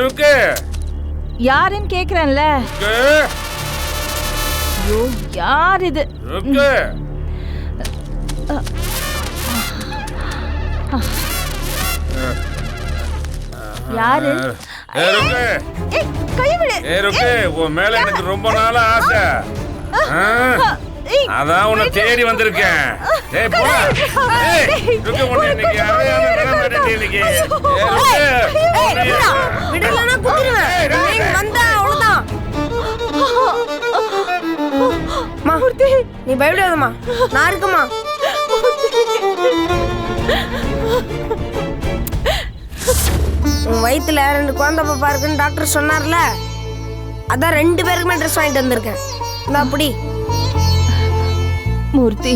ருக்கு. யாருன்னு கேக்குறேன்ல. ஐயோ யார் இது? ருக்கு. யாரு? ருக்கு. ஏய் கை விடு. ருக்கு, உன் மேல எனக்கு ரொம்ப நாளா ஆசை. அதான் உன்னை தேடி வந்திருக்கேன். ஏய் போ. ஏய் ருக்கு, உன்னை இன்னைக்கு அறையாம விட மாட்டேன் இன்னைக்கு. விடலனா குத்திடுவேன். நீ வந்தா அவ்வளவுதான். மூர்த்தி, நீ பயப்படாதம்மா, நான் இருக்கேம்மா. உன் வயித்துல 2 குழந்தை பாப்பா இருக்குன்னு டாக்டர் சொன்னார்ல, அதான் 2 பேருக்குமே ட்ரெஸ் வாங்கிட்டு வந்திருக்கேன். இந்த அப்படி மூர்த்தி